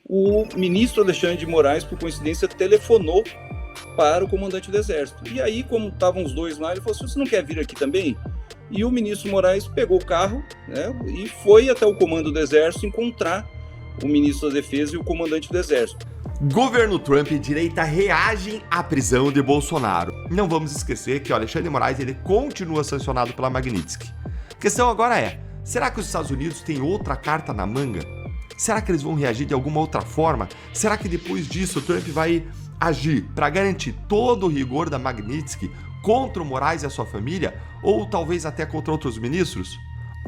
o ministro Alexandre de Moraes, por coincidência, telefonou para o comandante do Exército. E aí, como estavam os dois lá, ele falou assim: você não quer vir aqui também? E o ministro Moraes pegou o carro, né, e foi até o comando do Exército encontrar o ministro da Defesa e o comandante do Exército. Governo Trump e direita reagem à prisão de Bolsonaro. Não vamos esquecer que o Alexandre de Moraes ele continua sancionado pela Magnitsky. A questão agora é, será que os Estados Unidos têm outra carta na manga? Será que eles vão reagir de alguma outra forma? Será que depois disso o Trump vai agir para garantir todo o rigor da Magnitsky contra o Moraes e a sua família? Ou talvez até contra outros ministros?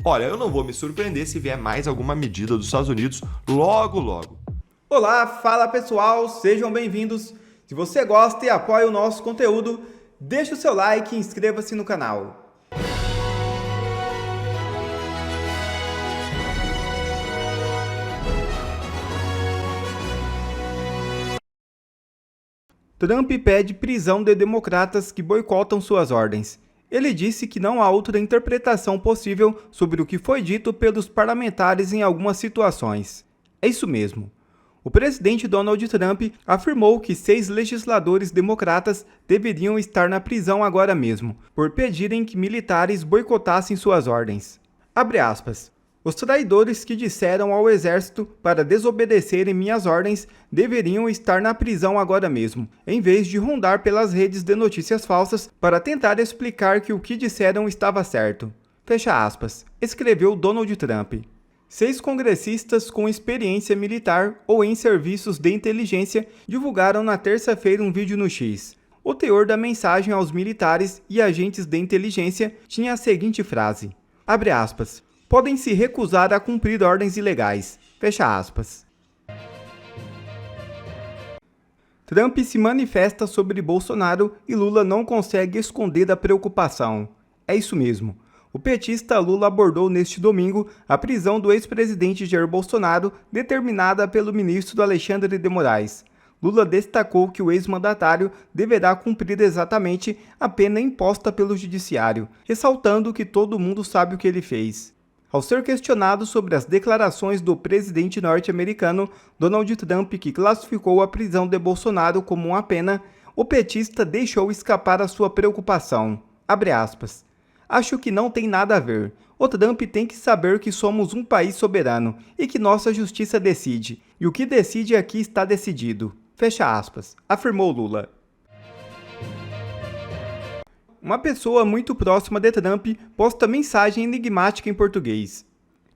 Olha, eu não vou me surpreender se vier mais alguma medida dos Estados Unidos logo, logo. Olá, fala pessoal, sejam bem-vindos. Se você gosta e apoia o nosso conteúdo, deixe o seu like e inscreva-se no canal. Trump pede prisão de democratas que boicotam suas ordens. Ele disse que não há outra interpretação possível sobre o que foi dito pelos parlamentares em algumas situações. É isso mesmo. O presidente Donald Trump afirmou que 6 legisladores democratas deveriam estar na prisão agora mesmo, por pedirem que militares boicotassem suas ordens. Abre aspas. Os traidores que disseram ao exército para desobedecerem minhas ordens deveriam estar na prisão agora mesmo, em vez de rondar pelas redes de notícias falsas para tentar explicar que o que disseram estava certo. Fecha aspas, escreveu Donald Trump. 6 congressistas com experiência militar ou em serviços de inteligência divulgaram na terça-feira um vídeo no X. O teor da mensagem aos militares e agentes de inteligência tinha a seguinte frase, abre aspas, podem se recusar a cumprir ordens ilegais, fecha aspas. Trump se manifesta sobre Bolsonaro e Lula não consegue esconder a preocupação. É isso mesmo. O petista Lula abordou neste domingo a prisão do ex-presidente Jair Bolsonaro, determinada pelo ministro Alexandre de Moraes. Lula destacou que o ex-mandatário deverá cumprir exatamente a pena imposta pelo judiciário, ressaltando que todo mundo sabe o que ele fez. Ao ser questionado sobre as declarações do presidente norte-americano Donald Trump, que classificou a prisão de Bolsonaro como uma pena, o petista deixou escapar a sua preocupação. Abre aspas. Acho que não tem nada a ver. O Trump tem que saber que somos um país soberano e que nossa justiça decide. E o que decide aqui está decidido. Fecha aspas, afirmou Lula. Uma pessoa muito próxima de Trump posta mensagem enigmática em português.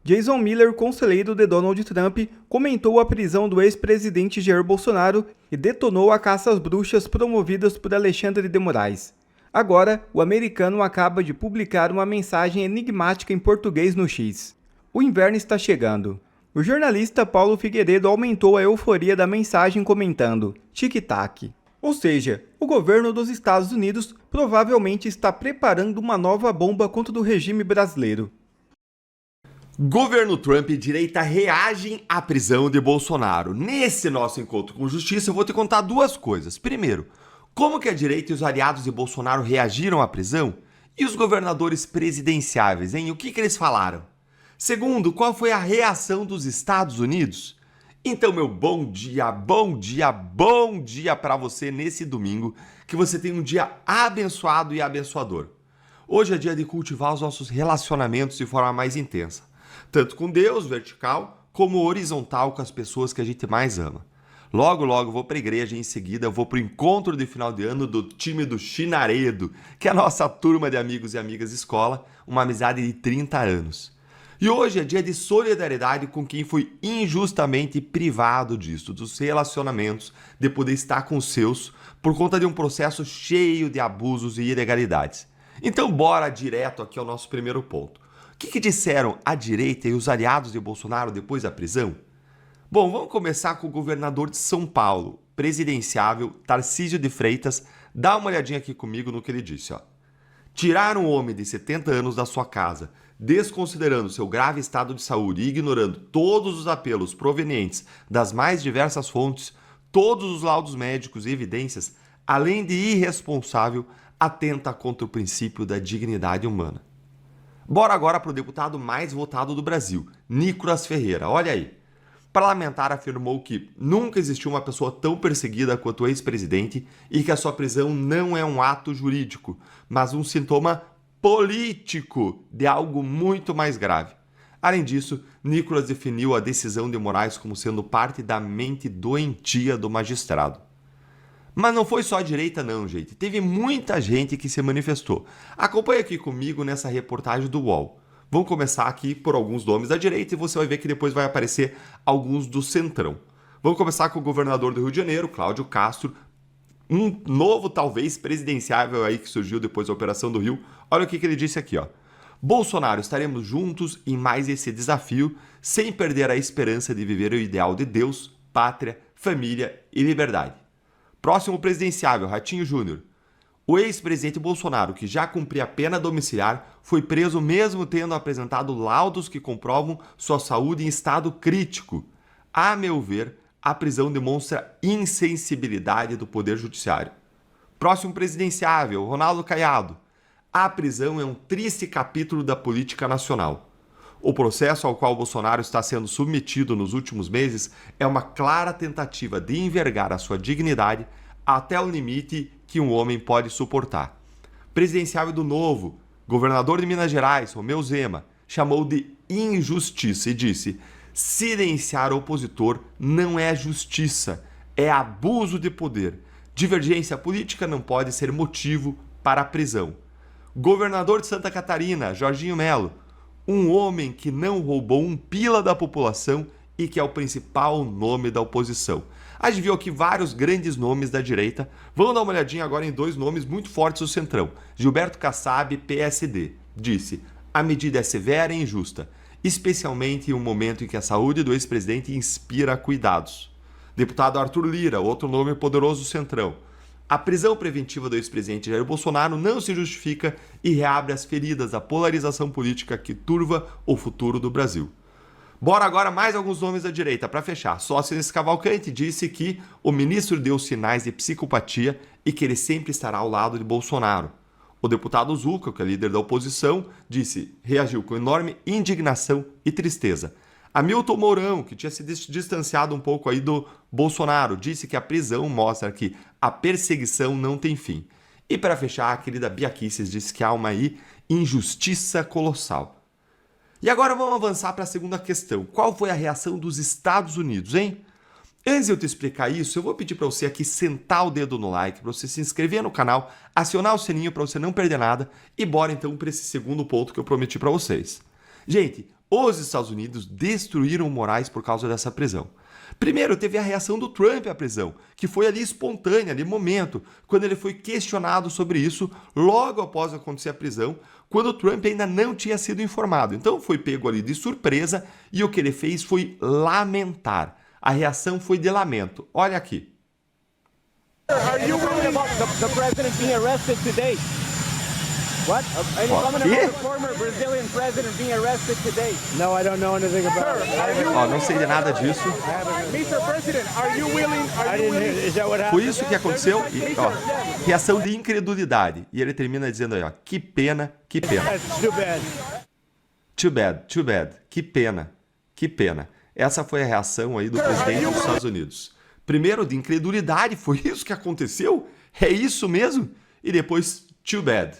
Jason Miller, conselheiro de Donald Trump, comentou a prisão do ex-presidente Jair Bolsonaro e detonou a caça às bruxas promovidas por Alexandre de Moraes. Agora, o americano acaba de publicar uma mensagem enigmática em português no X. O inverno está chegando. O jornalista Paulo Figueiredo aumentou a euforia da mensagem comentando tic-tac. Ou seja, o governo dos Estados Unidos provavelmente está preparando uma nova bomba contra o regime brasileiro. Governo Trump e direita reagem à prisão de Bolsonaro. Nesse nosso encontro com justiça, eu vou te contar duas coisas. Primeiro, como que a direita e os aliados de Bolsonaro reagiram à prisão? E os governadores presidenciáveis, hein? O que eles falaram? Segundo, qual foi a reação dos Estados Unidos? Então, meu bom dia para você nesse domingo, que você tenha um dia abençoado e abençoador. Hoje é dia de cultivar os nossos relacionamentos de forma mais intensa, tanto com Deus, vertical, como horizontal com as pessoas que a gente mais ama. Logo, logo vou para a igreja e em seguida eu vou para o encontro de final de ano do time do Chinaredo, que é a nossa turma de amigos e amigas de escola, uma amizade de 30 anos. E hoje é dia de solidariedade com quem foi injustamente privado disso, dos relacionamentos, de poder estar com os seus, por conta de um processo cheio de abusos e ilegalidades. Então bora direto aqui ao nosso primeiro ponto. O que disseram a direita e os aliados de Bolsonaro depois da prisão? Bom, vamos começar com o governador de São Paulo, presidenciável, Tarcísio de Freitas. Dá uma olhadinha aqui comigo no que ele disse, ó. Tirar um homem de 70 anos da sua casa, desconsiderando seu grave estado de saúde e ignorando todos os apelos provenientes das mais diversas fontes, todos os laudos médicos e evidências, além de irresponsável, atenta contra o princípio da dignidade humana. Bora agora para o deputado mais votado do Brasil, Nicolas Ferreira. Olha aí. parlamentar afirmou que nunca existiu uma pessoa tão perseguida quanto o ex-presidente e que a sua prisão não é um ato jurídico, mas um sintoma político de algo muito mais grave. Além disso, Nicolas definiu a decisão de Moraes como sendo parte da mente doentia do magistrado. Mas não foi só a direita não, gente. Teve muita gente que se manifestou. Acompanhe aqui comigo nessa reportagem do UOL. Vamos começar aqui por alguns nomes da direita e você vai ver que depois vai aparecer alguns do centrão. Vamos começar com o governador do Rio de Janeiro, Cláudio Castro, um novo, talvez, presidenciável aí que surgiu depois da Operação do Rio. Olha o que ele disse aqui, ó. Bolsonaro, estaremos juntos em mais esse desafio, sem perder a esperança de viver o ideal de Deus, pátria, família e liberdade. Próximo presidenciável, Ratinho Júnior. O ex-presidente Bolsonaro, que já cumpria a pena domiciliar, foi preso mesmo tendo apresentado laudos que comprovam sua saúde em estado crítico. A meu ver, a prisão demonstra insensibilidade do Poder Judiciário. Próximo presidenciável, Ronaldo Caiado. A prisão é um triste capítulo da política nacional. O processo ao qual Bolsonaro está sendo submetido nos últimos meses é uma clara tentativa de envergar a sua dignidade até o limite que um homem pode suportar. Presidenciável do Novo, governador de Minas Gerais, Romeu Zema, chamou de injustiça e disse: silenciar o opositor não é justiça, é abuso de poder. Divergência política não pode ser motivo para a prisão. Governador de Santa Catarina, Jorginho Melo, um homem que não roubou um pila da população e que é o principal nome da oposição. A gente viu aqui vários grandes nomes da direita. Vamos dar uma olhadinha agora em dois nomes muito fortes do centrão. Gilberto Kassab, PSD, disse: a medida é severa e injusta, especialmente em um momento em que a saúde do ex-presidente inspira cuidados. Deputado Arthur Lira, outro nome poderoso do centrão. A prisão preventiva do ex-presidente Jair Bolsonaro não se justifica e reabre as feridas da polarização política que turva o futuro do Brasil. Bora agora mais alguns nomes da direita para fechar. Sócrates Cavalcante disse que o ministro deu sinais de psicopatia e que ele sempre estará ao lado de Bolsonaro. O deputado Zucca, que é líder da oposição, reagiu com enorme indignação e tristeza. Hamilton Mourão, que tinha se distanciado um pouco aí do Bolsonaro, disse que a prisão mostra que a perseguição não tem fim. E para fechar, a querida Bia Kicis disse que há uma injustiça colossal. E agora vamos avançar para a segunda questão. Qual foi a reação dos Estados Unidos, hein? Antes de eu te explicar isso, eu vou pedir para você aqui sentar o dedo no like, para você se inscrever no canal, acionar o sininho para você não perder nada e bora então para esse segundo ponto que eu prometi para vocês. Gente, os Estados Unidos destruíram Moraes por causa dessa prisão. Primeiro, teve a reação do Trump à prisão, que foi ali espontânea, ali momento, quando ele foi questionado sobre isso, logo após acontecer a prisão, quando o Trump ainda não tinha sido informado. Então foi pego ali de surpresa e o que ele fez foi lamentar. A reação foi de lamento. Olha aqui. Are you worried about the president being arrested today? What? Any comment about the former Brazilian president being arrested today? No, I don't know anything about it. Ó, não sei de nada disso. Mr. President, are you willing? Is that what happened? Foi isso que aconteceu. E, ó, reação de incredulidade. E ele termina dizendo aí, ó, que pena, que pena. That's too bad. Too bad, too bad. Que pena, que pena. Essa foi a reação aí do presidente dos Estados Unidos. Primeiro, de incredulidade, foi isso que aconteceu? É isso mesmo? E depois, too bad.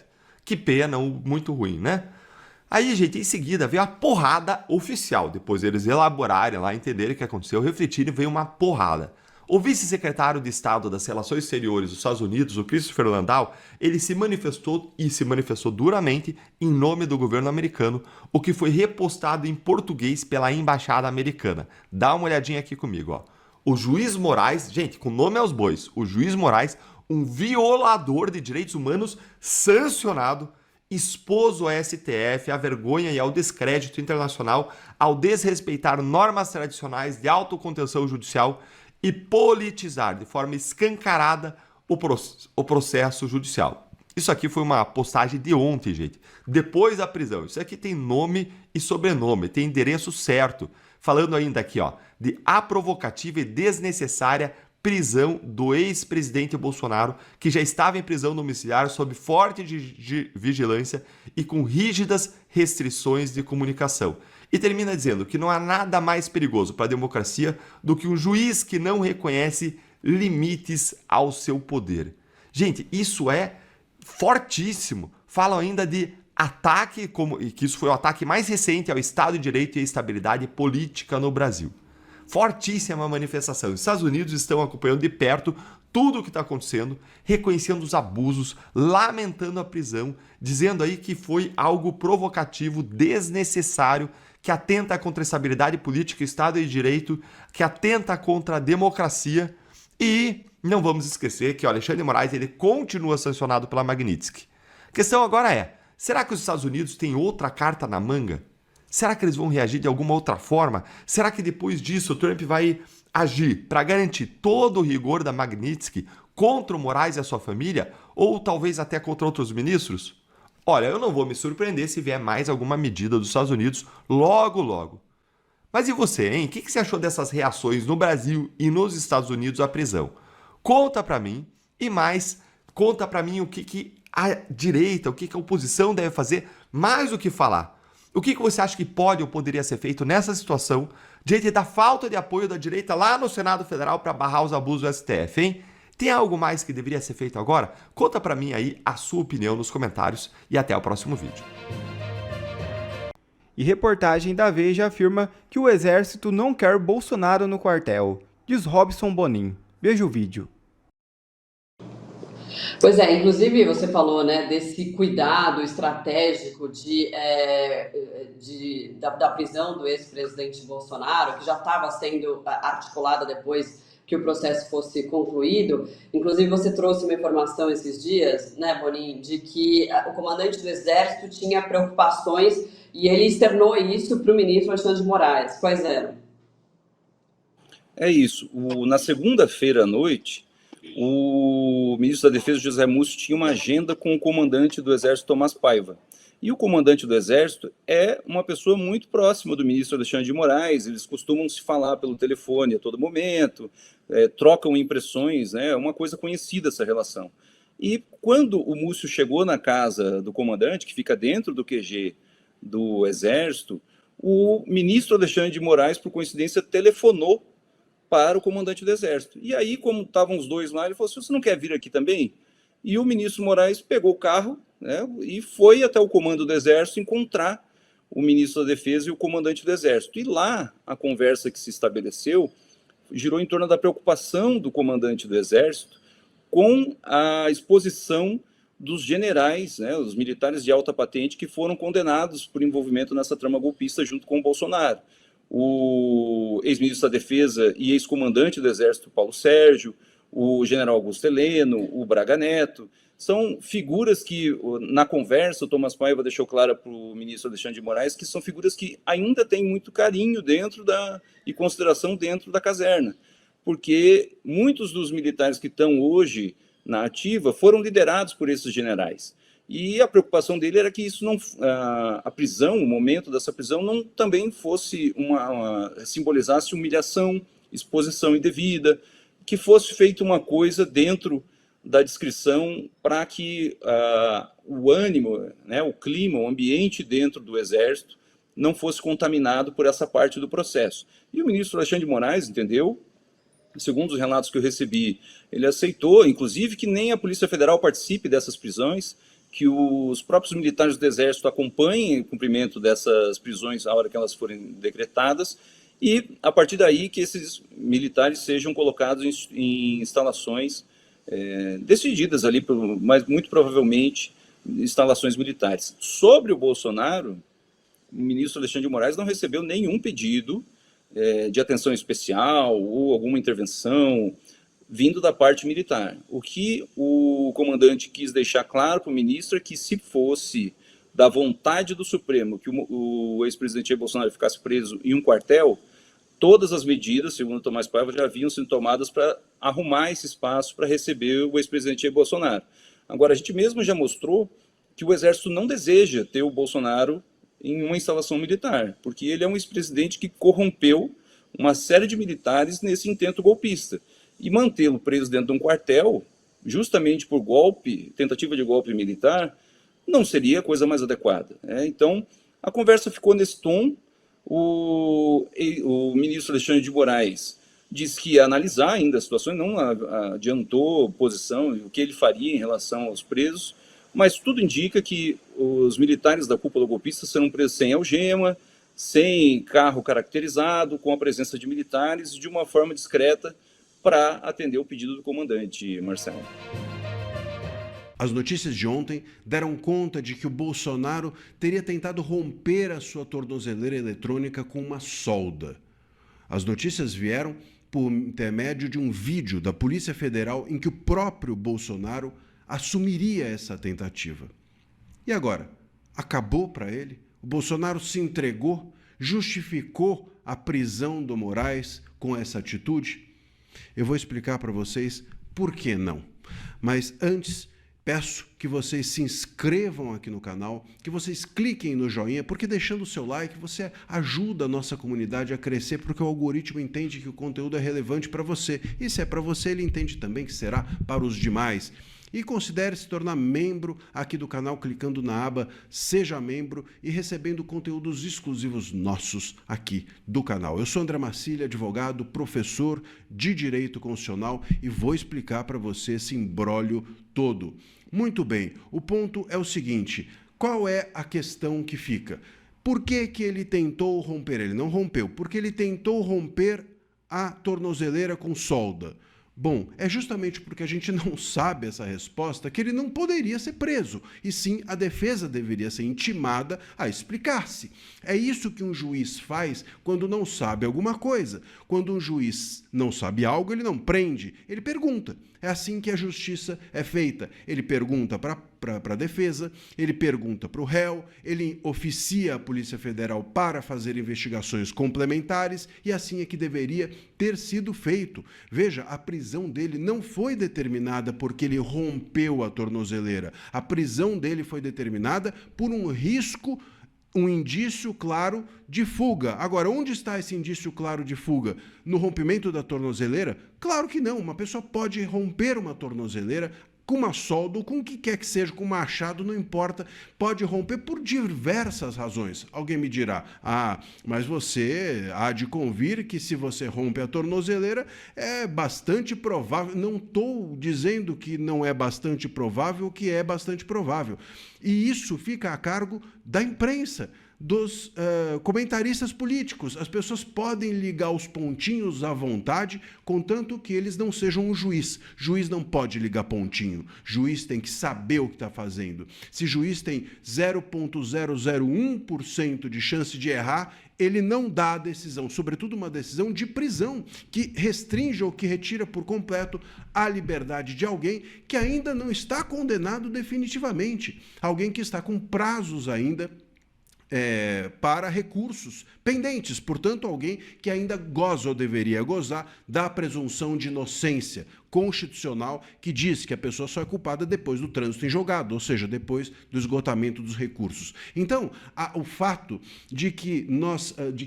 Que pena, muito ruim, né? Aí, gente, em seguida veio a porrada oficial. Depois eles elaborarem lá, entenderem o que aconteceu, refletirem, veio uma porrada. O vice-secretário de Estado das Relações Exteriores dos Estados Unidos, o Christopher Landau, ele se manifestou duramente em nome do governo americano, o que foi repostado em português pela Embaixada Americana. Dá uma olhadinha aqui comigo, ó. O juiz Moraes, gente, com nome aos bois, o juiz Moraes, um violador de direitos humanos sancionado, expôs o STF à vergonha e ao descrédito internacional ao desrespeitar normas tradicionais de autocontenção judicial e politizar de forma escancarada o processo judicial. Isso aqui foi uma postagem de ontem, gente. Depois da prisão. Isso aqui tem nome e sobrenome, tem endereço certo. Falando ainda aqui, ó, de a provocativa e desnecessária prisão do ex-presidente Bolsonaro, que já estava em prisão domiciliar sob forte vigilância e com rígidas restrições de comunicação. E termina dizendo que não há nada mais perigoso para a democracia do que um juiz que não reconhece limites ao seu poder. Gente, isso é fortíssimo. Falam ainda de ataque, e que isso foi o ataque mais recente ao Estado de Direito e à estabilidade política no Brasil. Fortíssima manifestação. Os Estados Unidos estão acompanhando de perto tudo o que está acontecendo, reconhecendo os abusos, lamentando a prisão, dizendo aí que foi algo provocativo, desnecessário, que atenta contra a estabilidade política, Estado de Direito, que atenta contra a democracia. E não vamos esquecer que o Alexandre de Moraes ele continua sancionado pela Magnitsky. A questão agora é, será que os Estados Unidos têm outra carta na manga? Será que eles vão reagir de alguma outra forma? Será que depois disso o Trump vai agir para garantir todo o rigor da Magnitsky contra o Moraes e a sua família? Ou talvez até contra outros ministros? Olha, eu não vou me surpreender se vier mais alguma medida dos Estados Unidos logo, logo. Mas e você, hein? O que você achou dessas reações no Brasil e nos Estados Unidos à prisão? Conta pra mim e mais, conta pra mim o que a direita, o que a oposição deve fazer mais do que falar. O que você acha que pode ou poderia ser feito nessa situação diante da falta de apoio da direita lá no Senado Federal para barrar os abusos do STF, hein? Tem algo mais que deveria ser feito agora? Conta pra mim aí a sua opinião nos comentários e até o próximo vídeo. E reportagem da Veja afirma que o exército não quer Bolsonaro no quartel, diz Robson Bonin. Veja o vídeo. Pois é, inclusive você falou, né, desse cuidado estratégico da prisão do ex-presidente Bolsonaro, que já estava sendo articulada depois que o processo fosse concluído. Inclusive você trouxe uma informação esses dias, né, Bonin, de que o comandante do Exército tinha preocupações e ele externou isso para o ministro Alexandre de Moraes. Quais eram? É isso. Na segunda-feira à noite, o ministro da Defesa, José Múcio, tinha uma agenda com o comandante do Exército, Tomás Paiva. E o comandante do Exército é uma pessoa muito próxima do ministro Alexandre de Moraes, eles costumam se falar pelo telefone a todo momento, trocam impressões, né? É uma coisa conhecida essa relação. E quando o Múcio chegou na casa do comandante, que fica dentro do QG do Exército, o ministro Alexandre de Moraes, por coincidência, telefonou para o comandante do Exército. E aí, como estavam os dois lá, ele falou assim, você não quer vir aqui também? E o ministro Moraes pegou o carro, né, e foi até o comando do Exército encontrar o ministro da Defesa e o comandante do Exército. E lá, a conversa que se estabeleceu girou em torno da preocupação do comandante do Exército com a exposição dos generais, né, os militares de alta patente que foram condenados por envolvimento nessa trama golpista junto com o Bolsonaro. O ex-ministro da Defesa e ex-comandante do Exército, Paulo Sérgio, o general Augusto Heleno, o Braga Neto, são figuras que, na conversa, o Tomás Paiva deixou claro para o ministro Alexandre de Moraes que são figuras que ainda têm muito carinho e consideração dentro da caserna, porque muitos dos militares que estão hoje na ativa foram liderados por esses generais. E a preocupação dele era que isso não, a prisão, o momento dessa prisão, não também fosse simbolizasse humilhação, exposição indevida, que fosse feita uma coisa dentro da descrição para que o ânimo, né, o clima, o ambiente dentro do Exército não fosse contaminado por essa parte do processo. E o ministro Alexandre de Moraes entendeu, segundo os relatos que eu recebi, ele aceitou, inclusive, que nem a Polícia Federal participe dessas prisões, que os próprios militares do Exército acompanhem o cumprimento dessas prisões a hora que elas forem decretadas, e, a partir daí, que esses militares sejam colocados em instalações decididas ali, mas muito provavelmente instalações militares. Sobre o Bolsonaro, o ministro Alexandre de Moraes não recebeu nenhum pedido de atenção especial ou alguma intervenção vindo da parte militar. O que o comandante quis deixar claro para o ministro é que, se fosse da vontade do Supremo que o ex-presidente Jair Bolsonaro ficasse preso em um quartel, todas as medidas, segundo Tomás Paiva, já haviam sido tomadas para arrumar esse espaço para receber o ex-presidente Jair Bolsonaro. Agora, a gente mesmo já mostrou que o Exército não deseja ter o Bolsonaro em uma instalação militar, porque ele é um ex-presidente que corrompeu uma série de militares nesse intento golpista. E mantê-lo preso dentro de um quartel, justamente por tentativa de golpe militar, não seria a coisa mais adequada. Então, a conversa ficou nesse tom. O ministro Alexandre de Moraes disse que ia analisar ainda a situação, não adiantou posição, o que ele faria em relação aos presos, mas tudo indica que os militares da cúpula golpista serão presos sem algema, sem carro caracterizado, com a presença de militares e de uma forma discreta para atender o pedido do comandante, Marcelo. As notícias de ontem deram conta de que o Bolsonaro teria tentado romper a sua tornozeleira eletrônica com uma solda. As notícias vieram por intermédio de um vídeo da Polícia Federal em que o próprio Bolsonaro assumiria essa tentativa. E agora? Acabou para ele? O Bolsonaro se entregou? Justificou a prisão do Moraes com essa atitude? Eu vou explicar para vocês por que não. Mas antes, peço que vocês se inscrevam aqui no canal, que vocês cliquem no joinha, porque deixando o seu like você ajuda a nossa comunidade a crescer, porque o algoritmo entende que o conteúdo é relevante para você. E se é para você, ele entende também que será para os demais. E considere se tornar membro aqui do canal clicando na aba Seja Membro e recebendo conteúdos exclusivos nossos aqui do canal. Eu sou André Marcília, advogado, professor de Direito Constitucional e vou explicar para você esse imbróglio todo. Muito bem, o ponto é o seguinte, qual é a questão que fica? Por que que ele tentou romper? Ele não rompeu, porque ele tentou romper a tornozeleira com solda. Bom, é justamente porque a gente não sabe essa resposta que ele não poderia ser preso, e sim a defesa deveria ser intimada a explicar-se. É isso que um juiz faz quando não sabe alguma coisa. Quando um juiz não sabe algo, ele não prende, ele pergunta. É assim que a justiça é feita. Ele pergunta para a defesa, ele pergunta para o réu, ele oficia a Polícia Federal para fazer investigações complementares e assim é que deveria ter sido feito. Veja, a prisão dele não foi determinada porque ele rompeu a tornozeleira. A prisão dele foi determinada por um risco, um indício claro de fuga. Agora, onde está esse indício claro de fuga? No rompimento da tornozeleira? Claro que não. Uma pessoa pode romper uma tornozeleira com uma solda ou com o que quer que seja, com um machado, não importa, pode romper por diversas razões. Alguém me dirá, mas você há de convir que se você rompe a tornozeleira é bastante provável. Não estou dizendo que não é bastante provável, que é bastante provável. E isso fica a cargo da imprensa, dos comentaristas políticos. As pessoas podem ligar os pontinhos à vontade, contanto que eles não sejam um juiz. Juiz não pode ligar pontinho. Juiz tem que saber o que está fazendo. Se juiz tem 0,001% de chance de errar, ele não dá a decisão, sobretudo uma decisão de prisão, que restringe ou que retira por completo a liberdade de alguém que ainda não está condenado definitivamente. Alguém que está com prazos ainda para recursos pendentes, portanto, alguém que ainda goza ou deveria gozar da presunção de inocência constitucional que diz que a pessoa só é culpada depois do trânsito em julgado, ou seja, depois do esgotamento dos recursos. Então, o fato de que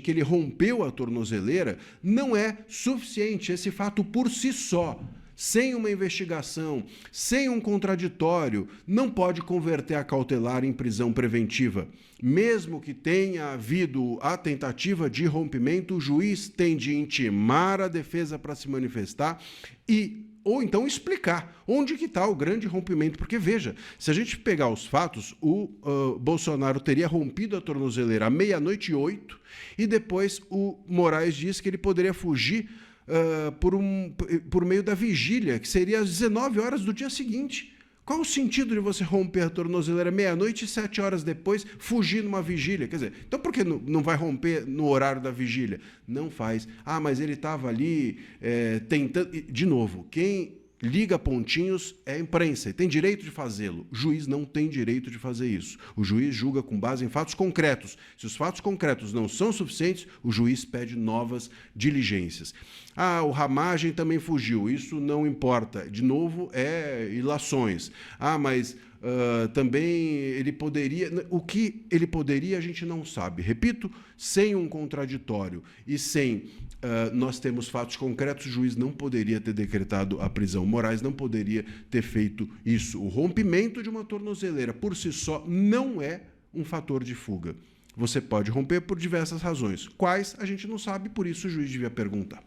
ele rompeu a tornozeleira não é suficiente, esse fato por si só. Sem uma investigação, sem um contraditório, não pode converter a cautelar em prisão preventiva. Mesmo que tenha havido a tentativa de rompimento, o juiz tem de intimar a defesa para se manifestar ou então explicar onde que está o grande rompimento. Porque, veja, se a gente pegar os fatos, o Bolsonaro teria rompido a tornozeleira à 00:08 e depois o Moraes disse que ele poderia fugir por meio da vigília, que seria às 19 horas do dia seguinte. Qual o sentido de você romper a tornozeleira 00:00 e 7 horas depois fugir numa vigília? Quer dizer, então por que não vai romper no horário da vigília? Não faz. Mas ele estava ali tentando... De novo, quem liga pontinhos é a imprensa e tem direito de fazê-lo. O juiz não tem direito de fazer isso. O juiz julga com base em fatos concretos. Se os fatos concretos não são suficientes, o juiz pede novas diligências. O Ramagem também fugiu. Isso não importa. De novo, ilações. Mas... também ele poderia... O que ele poderia, a gente não sabe. Repito, sem um contraditório e sem nós temos fatos concretos, o juiz não poderia ter decretado a prisão. Moraes não poderia ter feito isso. O rompimento de uma tornozeleira por si só não é um fator de fuga. Você pode romper por diversas razões. Quais, a gente não sabe, por isso o juiz devia perguntar.